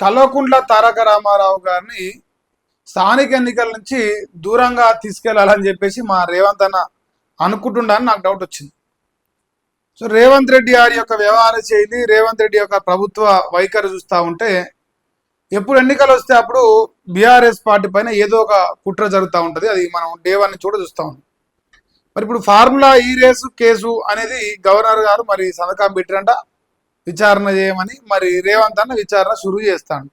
కల్వకుంట్ల తారక రామారావు గారిని స్థానిక ఎన్నికల నుంచి దూరంగా తీసుకెళ్లాలని చెప్పేసి మా రేవంత్ అన్న అనుకుంటుండని నాకు డౌట్ వచ్చింది. సో రేవంత్ రెడ్డి గారి యొక్క వ్యవహార శైలి, రేవంత్ రెడ్డి యొక్క ప్రభుత్వ వైఖరి చూస్తూ ఉంటే ఎప్పుడు ఎన్నికలు వస్తే అప్పుడు బీఆర్ఎస్ పార్టీ పైన ఏదో ఒక కుట్ర జరుగుతూ ఉంటుంది. అది మనం డే 1 నుంచి కూడా చూస్తూ ఉన్నాం. మరి ఇప్పుడు ఫార్ములా ఈ రేసు కేసు అనేది గవర్నర్ గారు మరి సంతకం పెట్టిరంట, విచారణ చేయమని. మరి రేవంత్ అన్న విచారణ షురూ చేస్తాడు.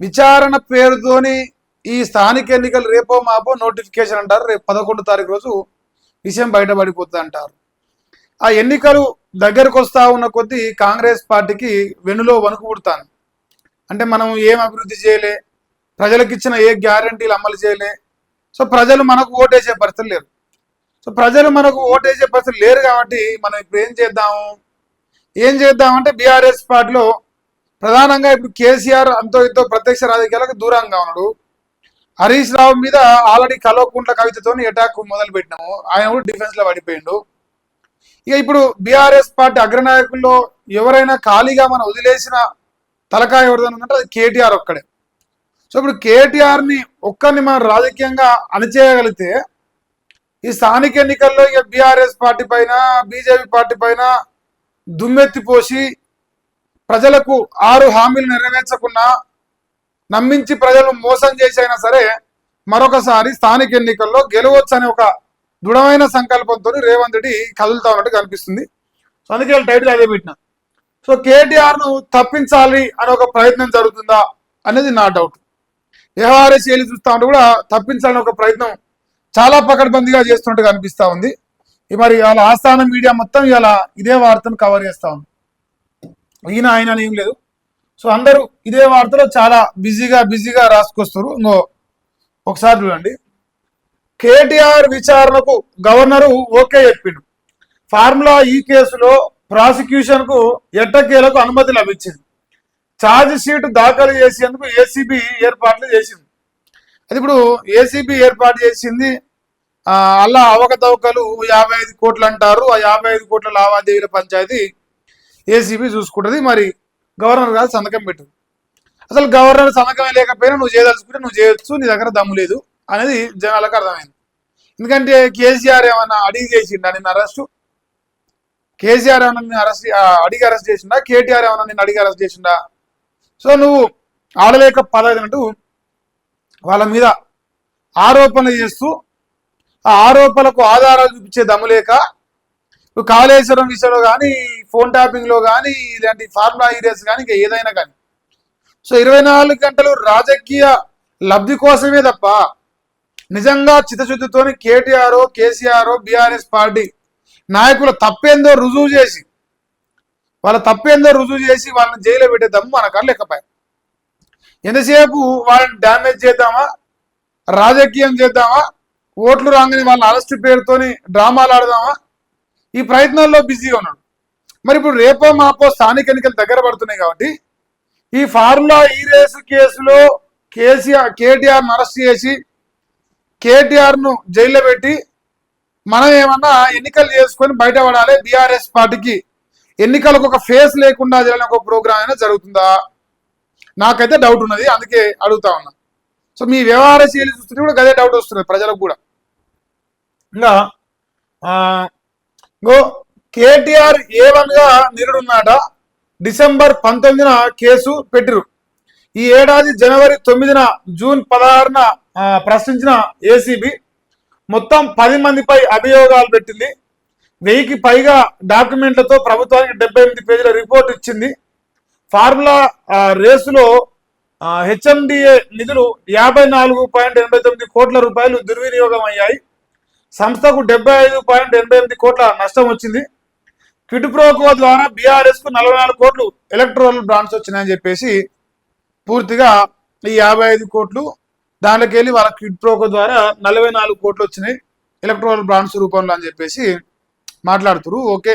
విచారణ పేరుతోని ఈ స్థానిక ఎన్నికలు రేపో మాపో నోటిఫికేషన్ అంటారు. రేపు 11 తారీఖు రోజు విషయం బయటపడిపోతుంది అంటారు. ఆ ఎన్నికలు దగ్గరకు వస్తూ ఉన్న కొద్దీ కాంగ్రెస్ పార్టీకి వెన్నులో వణుకు పుడతాను. అంటే మనం ఏం అభివృద్ధి చేయలే, ప్రజలకు ఇచ్చిన ఏ గ్యారంటీలు అమలు చేయలే. సో ప్రజలు మనకు ఓటేసే పరిస్థితులు లేరు. సో ప్రజలు మనకు ఓటేసే పరిస్థితులు లేరు కాబట్టి మనం ఇప్పుడు ఏం చేద్దామంటే బీఆర్ఎస్ పార్టీలో ప్రధానంగా ఇప్పుడు కేసీఆర్ అంతో ఇంతో ప్రత్యక్ష రాజకీయాలకు దూరంగా ఉన్నాడు. హరీష్ రావు మీద ఆల్రెడీ కల్వకుంట్ల కవితతో అటాక్ మొదలు పెట్టినాము. ఆయన కూడా డిఫెన్స్ లో పడిపోయిండు. ఇక ఇప్పుడు బీఆర్ఎస్ పార్టీ అగ్రనాయకుల్లో ఎవరైనా ఖాళీగా మనం వదిలేసిన తలకాయ ఎవరిదంటే అది కేటీఆర్ ఒక్కడే. సో ఇప్పుడు కేటీఆర్ని ఒక్కరిని మనం రాజకీయంగా అణిచేయగలిగితే ఈ స్థానిక ఎన్నికల్లో ఇక బీఆర్ఎస్ పార్టీ పైన, బీజేపీ పార్టీ పైన దుమ్మెత్తిపోసి ప్రజలకు 6 హామీలు నెరవేర్చకుండా నమ్మించి ప్రజలు మోసం చేసి అయినా సరే మరొకసారి స్థానిక ఎన్నికల్లో గెలవచ్చు అనే ఒక దృఢమైన సంకల్పంతో రేవంత్ రెడ్డి కదులుతా ఉన్నట్టు కనిపిస్తుంది. సో అందుకే టైటిల్ అదే పెట్టిన. సో కేటీఆర్ను తప్పించాలి అనే ఒక ప్రయత్నం జరుగుతుందా అనేది నా డౌట్. వ్యవహార శైలి చూస్తూ ఉంటే కూడా తప్పించాలని ఒక ప్రయత్నం చాలా పకడ్బందీగా చేస్తున్నట్టుగా అనిపిస్తూ ఉంది. మరి వాళ్ళ ఆస్థాన మీడియా మొత్తం ఇలా ఇదే వార్తను కవర్ చేస్తూ ఉంది. ఈయన ఆయన ఏం లేదు. సో అందరూ ఇదే వార్తలో చాలా బిజీగా రాసుకొస్తారు. ఇంకో ఒకసారి చూడండి. కేటీఆర్ విచారణకు గవర్నరు ఓకే చెప్పిండు. ఫార్ములా ఈ కేసులో ప్రాసిక్యూషన్ కు ఎట్టకేలకు అనుమతి లభించింది. ఛార్జ్ షీట్ దాఖలు చేసేందుకు ఏసీబీ ఏర్పాట్లు చేసింది. అది ఇప్పుడు ఏసీబీ ఏర్పాటు చేసింది. అలా అవకతవకలు 55 కోట్లు అంటారు. ఆ 55 కోట్ల లావాదేవీల పంచాయతీ ఏసీబీ చూసుకుంటుంది. మరి గవర్నర్ గారు సంతకం పెట్టింది. అసలు గవర్నర్ సంతకమే లేకపోయినా నువ్వు చేయదలుచుకుంటే నువ్వు చేయొచ్చు, నీ దగ్గర దమ్ము లేదు అనేది జనాలకు అర్థమైంది. ఎందుకంటే కేసీఆర్ ఏమన్నా అడిగి చేసిండా నిన్ను అరెస్టు? కేసీఆర్ ఏమన్నా నిన్ను అడిగి అరెస్ట్ చేసిండా? కేటీఆర్ ఏమన్నా నిన్ను అడిగి అరెస్ట్ చేసిండా? సో నువ్వు ఆడలేక పదవినట్టు వాళ్ళ మీద ఆరోపణలు చేస్తూ ఆ ఆరోపణలకు ఆధారాలు చూపించే దమ్ము లేక నువ్వు కాళేశ్వరం విషయంలో కానీ, ఫోన్ ట్యాపింగ్లో కానీ, ఇలాంటి ఫార్ములా ఈరియస్ కానీ ఇంకా ఏదైనా కానీ సో 24 గంటలు రాజకీయ లబ్ధి కోసమే తప్ప నిజంగా చిత్తశుద్ధితోని కేటీఆర్, కేసీఆర్, బీఆర్ఎస్ పార్టీ నాయకుల తప్పేందో రుజువు చేసి వాళ్ళని జైల్లో పెట్టే దమ్ము మనకు లేకపోయా. ఎంతసేపు వాళ్ళని డ్యామేజ్ చేద్దామా, రాజకీయం చేద్దామా, ఓట్లు రాగానే వాళ్ళని అరెస్ట్ పేరుతోని డ్రామాలు ఆడదామా, ఈ ప్రయత్నాల్లో బిజీగా ఉన్నాడు. మరి ఇప్పుడు రేపో మాపో స్థానిక ఎన్నికలు దగ్గర పడుతున్నాయి కాబట్టి ఈ ఫార్ములా ఈ రేసు కేసులో కేటీఆర్ను అరెస్ట్ చేసి కేటీఆర్ను జైల్లో పెట్టి మనం ఏమన్నా ఎన్నికలు చేసుకొని బయటపడాలి, బీఆర్ఎస్ పార్టీకి ఎన్నికలకు ఒక ఫేస్ లేకుండా చేయాలని ఒక ప్రోగ్రామ్ అయినా జరుగుతుందా? నాకైతే డౌట్ ఉన్నది, అందుకే అడుగుతా ఉన్నా. సో మీ వ్యవహార శైలి చూస్తుంటే కూడా అదే డౌట్ వస్తుంది ప్రజలకు కూడా. ఇంకా కేటీఆర్ A1గా నిరుడున్నాడ. డిసెంబర్ 19న కేసు పెట్టిరు. ఈ ఏడాది జనవరి 9న, జూన్ 16న ప్రశ్నించిన ఏసీబీ మొత్తం 10 మందిపై అభియోగాలు పెట్టింది. 1000కి పైగా డాక్యుమెంట్లతో ప్రభుత్వానికి 78 పేజీల రిపోర్ట్ ఇచ్చింది. ఫార్ములా రేసులో హెచ్ఎండిఏ నిధులు 54.89 కోట్ల రూపాయలు దుర్వినియోగం అయ్యాయి. సంస్థకు 75.88 కోట్ల నష్టం వచ్చింది. క్విడ్ ప్రోకో ద్వారా బీఆర్ఎస్ కు 44 కోట్లు ఎలక్ట్రల్ బాండ్స్ వచ్చినాయని చెప్పేసి పూర్తిగా ఈ 55 కోట్లు దాంట్లోకి వెళ్ళి వాళ్ళ క్విడ్ ప్రోకో ద్వారా 44 కోట్లు వచ్చినాయి ఎలక్ట్రల్ బాండ్స్ రూపంలో అని చెప్పేసి మాట్లాడుతున్నారు. ఓకే,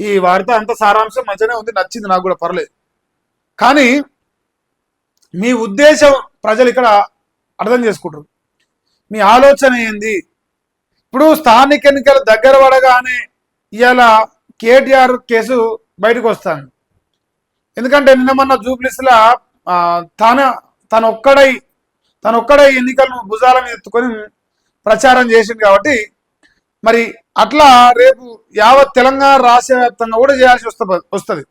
ఈ వార్త అంత సారాంశం మంచిగానే ఉంది, నచ్చింది నాకు కూడా, పర్లేదు. కానీ మీ ఉద్దేశం ప్రజలు ఇక్కడ అర్థం చేసుకుంటారు. మీ ఆలోచన ఏంది? ఇప్పుడు స్థానిక ఎన్నికలు దగ్గర పడగానే ఇవాళ కేటీఆర్ కేసు బయటకు వస్తాను. ఎందుకంటే నిన్న మొన్న జూబ్లీస్లా తన తనొక్కడై ఎన్నికలను భుజాల మీద ఎత్తుకొని ప్రచారం చేసింది కాబట్టి మరి అట్లా రేపు యావత్ తెలంగాణ రాష్ట్ర వ్యాప్తంగా కూడా చేయాల్సి వస్తుంది.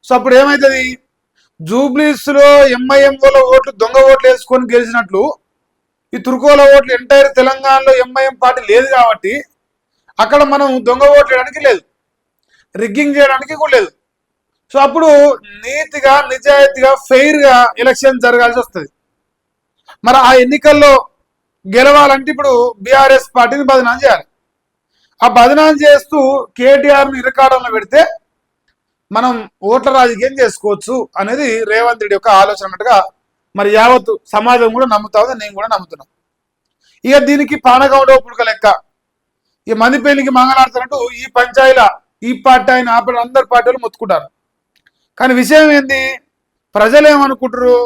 సో అప్పుడు ఏమవుతుంది, జూబ్లీస్ లో ఎంఐఎంల ఓట్లు దొంగ ఓట్లు వేసుకొని గెలిచినట్లు ఈ తుర్కోల ఓట్లు ఎంటైర్ తెలంగాణలో ఎంఐఎం పార్టీ లేదు కాబట్టి అక్కడ మనం దొంగ ఓట్లు వేయడానికి లేదు, రిగ్గింగ్ చేయడానికి కూడా లేదు. సో అప్పుడు నీతిగా నిజాయితీగా ఫెయిర్గా ఎలక్షన్ జరగాల్సి వస్తుంది. మరి ఆ ఎన్నికల్లో గెలవాలంటే ఇప్పుడు బీఆర్ఎస్ పార్టీని బదనాం చేయాలి. ఆ బదనాం చేస్తూ కేటీఆర్ని ఇరకాడంలో పెడితే మనం ఓట్ల రాజకీయం చేసుకోవచ్చు అనేది రేవంత్ రెడ్డి యొక్క ఆలోచన అన్నట్టుగా మరి యావత్ సమాజం కూడా నమ్ముతా ఉంది, నేను కూడా నమ్ముతున్నా. ఇక దీనికి పానగౌడ పుడక లెక్క ఈ మందిపల్లికి మంగళాడుతున్నట్టు ఈ పంచాయతీల ఈ పార్టీ ఆయన అందరు పార్టీలు మొత్తుకుంటారు. కానీ విషయం ఏంది, ప్రజలు ఏమనుకుంటారు,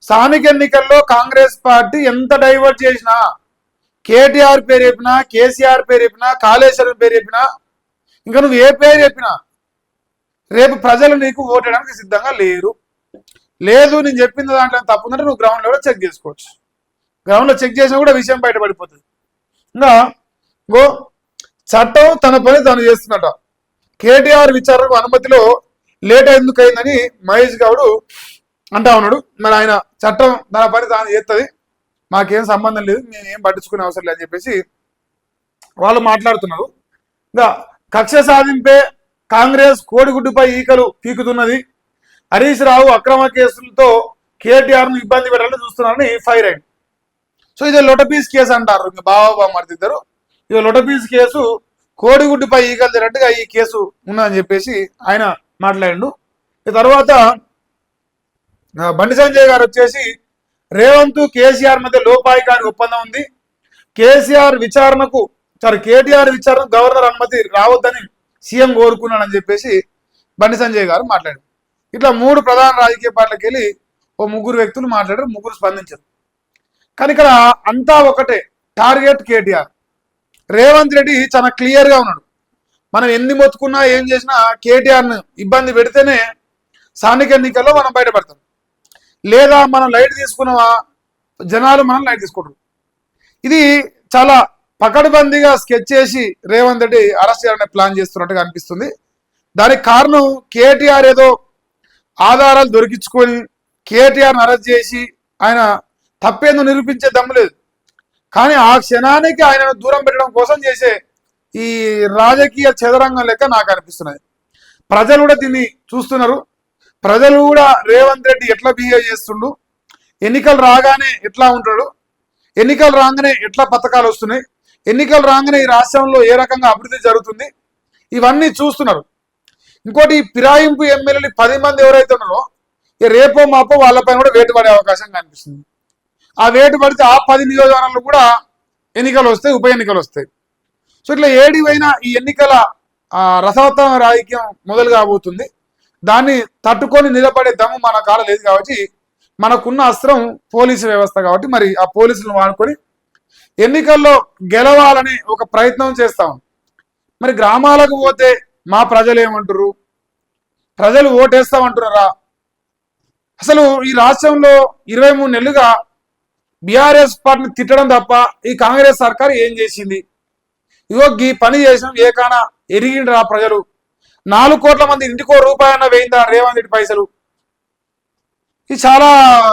స్థానిక ఎన్నికల్లో కాంగ్రెస్ పార్టీ ఎంత డైవర్ట్ చేసినా, కేటీఆర్ పేరు చెప్పినా, కేసీఆర్ పేరు చెప్పినా, కాళేశ్వరం పేరు చెప్పినా, ఇంకా నువ్వు ఏ పేరు చెప్పినా రేపు ప్రజలు నీకు ఓటేయడానికి సిద్ధంగా లేరు. లేదు నేను చెప్పింది దాంట్లో తప్పుందంటే నువ్వు గ్రౌండ్లో కూడా చెక్ చేసుకోవచ్చు. గ్రౌండ్లో చెక్ చేసినా కూడా విషయం బయటపడిపోతుంది. ఇంకా చట్టం తన పని తాను చేస్తున్నట. కేటీఆర్ విచారణకు అనుమతిలో లేట్ ఎందుకు అయిందని మహేష్ గౌడ్ అంటా ఉన్నాడు. మరి ఆయన చట్టం తన పని తాను చేస్తుంది, మాకేం సంబంధం లేదు, మేమేం పట్టించుకునే అవసరం లేదని చెప్పేసి వాళ్ళు మాట్లాడుతున్నారు. ఇంకా కక్ష సాధింపే కాంగ్రెస్ కోడిగుడ్డుపై ఈకలు పీకుతున్నది, హరీష్ రావు అక్రమ కేసులతో కేటీఆర్ను ఇబ్బంది పెట్టాలని చూస్తున్నారని ఫైర్ అయింది. సో ఇది లొటపీస్ కేసు అంటారు, ఇంకా బావబామర్ది ఇద్దరు. ఇది లొటపీస్ కేసు, కోడిగుడ్డుపై ఈకలు తినట్టుగా ఈ కేసు ఉన్నదని చెప్పేసి ఆయన మాట్లాడిండు. ఈ తర్వాత బండి సంజయ్ గారు వచ్చేసి రేవంత్ కేసీఆర్ మధ్య లోపాయికారి ఒప్పందం ఉంది, కేటీఆర్ విచారణకు గవర్నర్ అనుమతి రావద్దని సీఎం కోరుకున్నాడని చెప్పేసి బండి సంజయ్ గారు మాట్లాడారు. ఇట్లా 3 ప్రధాన రాజకీయ పార్టీలకు వెళ్ళి ఓ 3 వ్యక్తులు మాట్లాడారు, 3 స్పందించారు. కానీ ఇక్కడ అంతా ఒకటే టార్గెట్ కేటీఆర్. రేవంత్ రెడ్డి చాలా క్లియర్గా ఉన్నాడు, మనం ఎన్ని మొత్తుకున్నా ఏం చేసినా కేటీఆర్ను ఇబ్బంది పెడితేనే స్థానిక ఎన్నికల్లో మనం బయటపడతాం, లేదా మనం లైట్ తీసుకున్నామా జనాలు మనం లైట్ తీసుకుంటారు. ఇది చాలా పకడ్బందీగా స్కెచ్ చేసి రేవంత్ రెడ్డి అరెస్ట్ చేయాలనే ప్లాన్ చేస్తున్నట్టుగా అనిపిస్తుంది. దానికి కారణం కేటీఆర్ ఏదో ఆధారాలు దొరికించుకొని కేటీఆర్ని అరెస్ట్ చేసి ఆయన తప్పేందో నిరూపించే దమ్ము లేదు. కానీ ఆ క్షణానికి ఆయనను దూరం పెట్టడం కోసం చేసే ఈ రాజకీయ చదరంగం లెక్క నాకు అనిపిస్తున్నది. ప్రజలు కూడా దీన్ని చూస్తున్నారు. ప్రజలు కూడా రేవంత్ రెడ్డి ఎట్లా బిహేవ్ చేస్తుండు, ఎన్నికలు రాగానే ఎట్లా ఉంటాడు, ఎన్నికలు రాగానే ఎట్లా పథకాలు వస్తున్నాయి, ఎన్నికలు రాగానే ఈ రాష్ట్రంలో ఏ రకంగా అభివృద్ధి జరుగుతుంది, ఇవన్నీ చూస్తున్నారు. ఇంకోటి ఫిరాయింపు ఎమ్మెల్యేలు 10 మంది ఎవరైతే ఉన్నారో రేపో మాపో వాళ్ళపైన కూడా వేటు పడే అవకాశం కనిపిస్తుంది. ఆ వేటు పడితే ఆ 10 నియోజకవర్గాల్లో కూడా ఎన్నికలు వస్తాయి, ఉప ఎన్నికలు వస్తాయి. సో ఇట్లా ఏడివైనా ఈ ఎన్నికల రసవత్తమ రాజకీయం మొదలు కాబోతుంది. దాన్ని తట్టుకొని నిలబడే దమ్ము మన కాడ లేదు కాబట్టి మనకున్న అస్త్రం పోలీసు వ్యవస్థ కాబట్టి మరి ఆ పోలీసులను వాడుకొని ఎన్నికల్లో గెలవాలని ఒక ప్రయత్నం చేస్తాం. మరి గ్రామాలకు పోతే మా ప్రజలు ఏమంటారు, ప్రజలు ఓటేస్తామంటున్నారా? అసలు ఈ రాష్ట్రంలో 23 నెలలుగా బీఆర్ఎస్ పార్టీని తిట్టడం తప్ప ఈ కాంగ్రెస్ సర్కారు ఏం చేసింది? ఇగో ఈ పని చేసిన ఏకానా ఎరిగిండ్రా ప్రజలు. 4 కోట్ల మంది ఇంటికో రూపాయన్న వేయిందా రేవంత్ రెడ్డి పైసలు? ఇది చాలా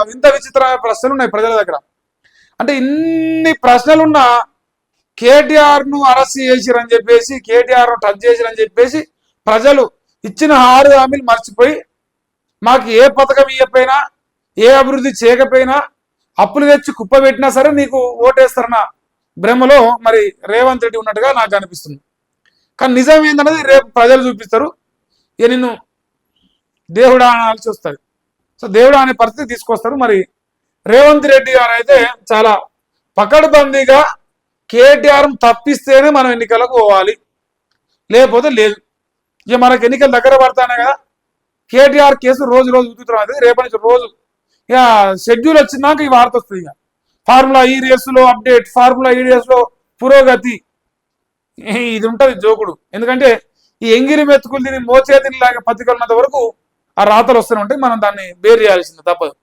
వింత విచిత్రమైన ప్రశ్నలు ఉన్నాయి ప్రజల దగ్గర. అంటే ఇన్ని ప్రశ్నలున్నా కేటీఆర్ను అరెస్ట్ చేసిరని చెప్పేసి, కేటీఆర్ను టచ్ చేసిరని చెప్పేసి ప్రజలు ఇచ్చిన 6 హామీలు మర్చిపోయి మాకు ఏ పథకం ఇవ్వకపోయినా, ఏ అభివృద్ధి చేయకపోయినా, అప్పులు తెచ్చి కుప్ప పెట్టినా సరే నీకు ఓటేస్తారన్న భ్రమలో మరి రేవంత్ రెడ్డి ఉన్నట్టుగా నాకు అనిపిస్తుంది. కానీ నిజం ఏందన్నది రేపు ప్రజలు చూపిస్తారు. ఇక నిన్ను దేవుడా అనాల్సి వస్తుంది. సో దేవుడా అనే పరిస్థితి తీసుకొస్తారు. మరి రేవంత్ రెడ్డి గారు అయితే చాలా పకడ్బందీగా కేటీఆర్ తప్పిస్తేనే మనం ఎన్నికలకు పోవాలి, లేకపోతే లేదు. ఇక మనకు ఎన్నికలు దగ్గర పడతానే కదా, కేటీఆర్ కేసు రోజు ఉతుకుతున్నాం. రేపటి నుంచి రోజు ఇక షెడ్యూల్ వచ్చినాక ఈ వార్త వస్తుంది. ఇక ఫార్ములా ఈ రేసులో అప్డేట్, ఫార్ములా ఈ రేసులో పురోగతి, ఇది ఉంటుంది జోకుడు. ఎందుకంటే ఈ ఎంగిరి మెతుకులు దీన్ని మోచేతిని లాగా పత్రికలున్నంత వరకు ఆ రాతలు వస్తూనే ఉంటాయి. మనం దాన్ని బేర్ చేయాల్సింది తప్పదు.